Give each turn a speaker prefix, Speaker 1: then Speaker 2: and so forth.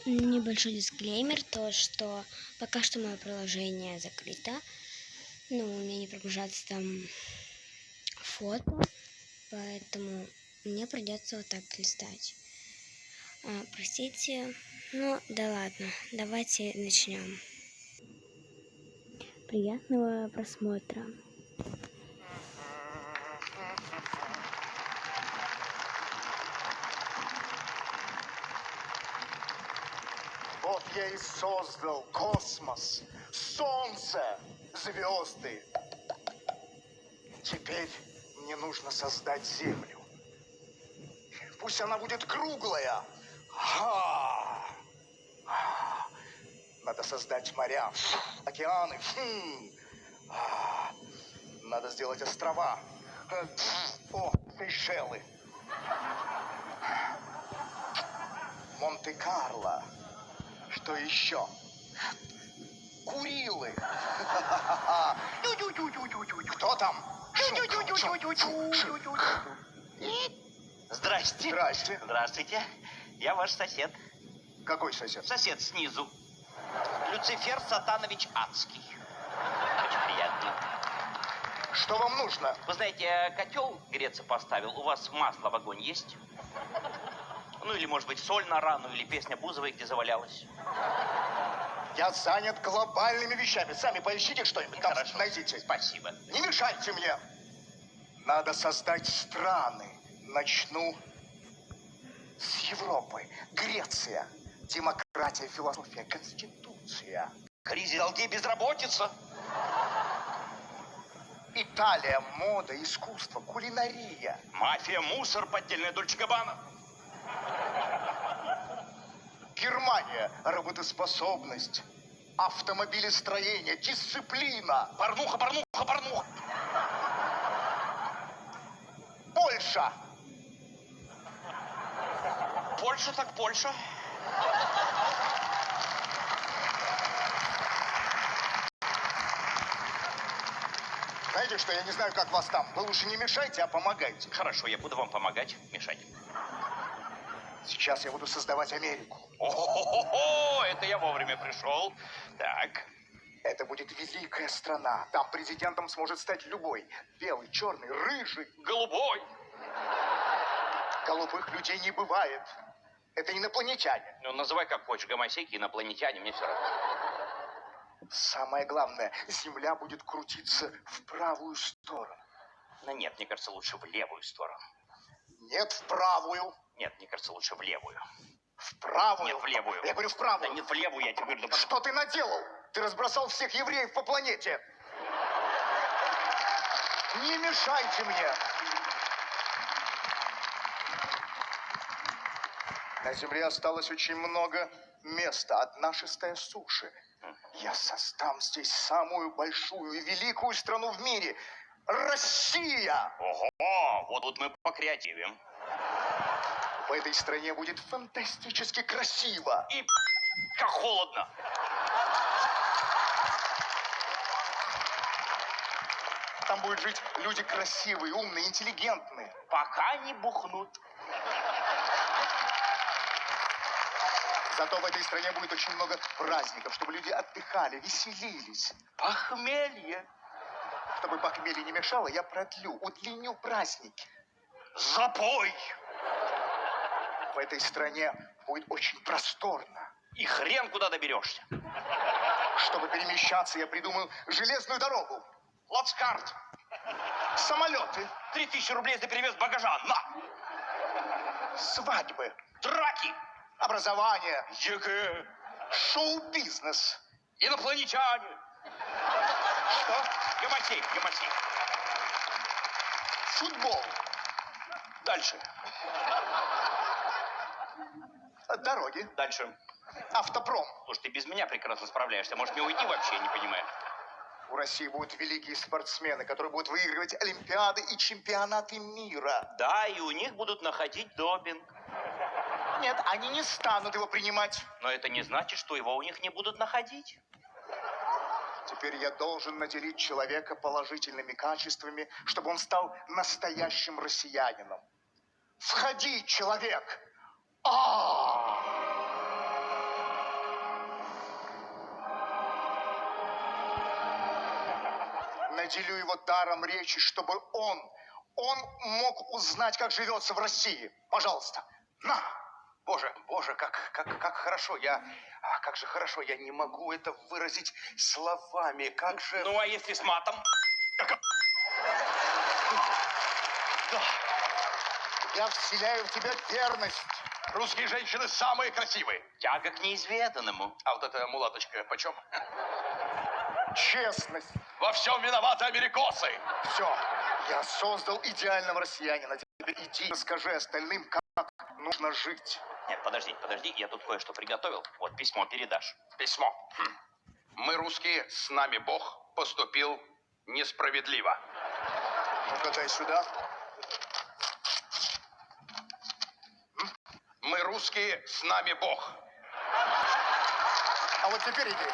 Speaker 1: Небольшой дисклеймер, то что пока что мое приложение закрыто. Ну, у меня не прогружается там фото, поэтому мне придется вот так листать. Простите, ну да ладно, давайте начнем. Приятного просмотра.
Speaker 2: Вот я и создал космос, солнце, звезды. Теперь мне нужно создать Землю. Пусть она будет круглая. Надо создать моря, океаны. Надо сделать острова. О, Сейшелы. Монте-Карло. Что еще? Курилы. Кто там?
Speaker 3: Здрасте.
Speaker 2: Здрасте.
Speaker 3: Здравствуйте. Я ваш сосед.
Speaker 2: Какой сосед?
Speaker 3: Сосед снизу. Люцифер Сатанович Адский. Очень приятно.
Speaker 2: Что вам нужно?
Speaker 3: Вы знаете, котел греться поставил. У вас масло в огонь есть? Ну, или, может быть, соль на рану, или песня Бузовой, где завалялась.
Speaker 2: Я занят глобальными вещами. Сами поищите что-нибудь. Там
Speaker 3: Хорошо.
Speaker 2: найдите.
Speaker 3: Спасибо.
Speaker 2: Не мешайте мне. Надо создать страны. Начну с Европы. Греция. Демократия, философия, конституция.
Speaker 3: Кризис, долги, безработица.
Speaker 2: Италия, мода, искусство, кулинария.
Speaker 3: Мафия, мусор, поддельная Дольче Габбана.
Speaker 2: Германия, работоспособность, автомобилестроение, дисциплина.
Speaker 3: Порнуха, порнуха, порнуха.
Speaker 2: Польша.
Speaker 3: Польша так Польша.
Speaker 2: Знаете что, я не знаю, как вас там. Вы лучше не мешайте, а помогайте.
Speaker 3: Хорошо, я буду вам помогать, мешать.
Speaker 2: Сейчас я буду создавать Америку.
Speaker 3: О-хо-хо-хо, это я вовремя пришел. Так.
Speaker 2: Это будет великая страна. Там президентом сможет стать любой. Белый, черный, рыжий.
Speaker 3: Голубой.
Speaker 2: Голубых людей не бывает. Это инопланетяне.
Speaker 3: Ну, называй как хочешь, гомосеки, инопланетяне, мне все равно.
Speaker 2: Самое главное, Земля будет крутиться в правую сторону.
Speaker 3: Ну, нет, мне кажется, лучше в левую сторону.
Speaker 2: Нет, в правую.
Speaker 3: Нет, мне кажется, лучше в левую.
Speaker 2: В правую.
Speaker 3: Нет, в левую.
Speaker 2: Я говорю, в правую.
Speaker 3: Да нет, в левую, я тебе говорю. Да...
Speaker 2: Что ты наделал? Ты разбросал всех евреев по планете. Не мешайте мне. На Земле осталось очень много места. 1/6 суши. Я создам здесь самую большую и великую страну в мире. Россия!
Speaker 3: Ого, вот тут мы покреативим.
Speaker 2: В этой стране будет фантастически красиво.
Speaker 3: И как холодно.
Speaker 2: Там будут жить люди красивые, умные, интеллигентные.
Speaker 3: Пока не бухнут.
Speaker 2: Зато в этой стране будет очень много праздников, чтобы люди отдыхали, веселились.
Speaker 3: Похмелье.
Speaker 2: Чтобы похмелье не мешало, я удлиню праздники.
Speaker 3: Запой.
Speaker 2: В этой стране будет очень просторно.
Speaker 3: И хрен куда доберешься.
Speaker 2: Чтобы перемещаться, я придумал железную дорогу.
Speaker 3: Плацкарт.
Speaker 2: Самолеты.
Speaker 3: 3000 рублей за перевес багажа. На.
Speaker 2: Свадьбы.
Speaker 3: Драки.
Speaker 2: Образование.
Speaker 3: ЕГЭ.
Speaker 2: Шоу-бизнес.
Speaker 3: Инопланетяне.
Speaker 2: Что?
Speaker 3: Гомосей, гомосей.
Speaker 2: Футбол.
Speaker 3: Дальше.
Speaker 2: Дороги.
Speaker 3: Дальше.
Speaker 2: Автопром.
Speaker 3: Слушай, ты без меня прекрасно справляешься. Может, мне уйти вообще, не понимаю.
Speaker 2: У России будут великие спортсмены, которые будут выигрывать олимпиады и чемпионаты мира.
Speaker 3: Да, и у них будут находить допинг.
Speaker 2: Нет, они не станут его принимать.
Speaker 3: Но это не значит, что его у них не будут находить.
Speaker 2: Теперь я должен наделить человека положительными качествами, чтобы он стал настоящим россиянином. Входи, человек! наделю его даром речи, чтобы он мог узнать, как живется в России. Пожалуйста, на!
Speaker 4: Боже, как хорошо. Как же хорошо. Я не могу это выразить словами. Как же...
Speaker 3: Ну, а если с матом?
Speaker 4: Да.
Speaker 2: Я вселяю в тебя верность.
Speaker 4: Русские женщины самые красивые.
Speaker 3: Тяга к неизведанному.
Speaker 4: А вот эта мулаточка почем?
Speaker 2: Честность.
Speaker 4: Во всем виноваты америкосы.
Speaker 2: Все. Я создал идеального россиянина. Теперь иди, расскажи остальным, как нужно жить.
Speaker 3: Нет, подожди, я тут кое-что приготовил. Вот письмо передашь.
Speaker 4: Письмо. Мы, русские, с нами Бог поступил несправедливо.
Speaker 2: Ну-ка, дай сюда.
Speaker 4: Мы, русские, с нами Бог.
Speaker 2: А вот теперь иди.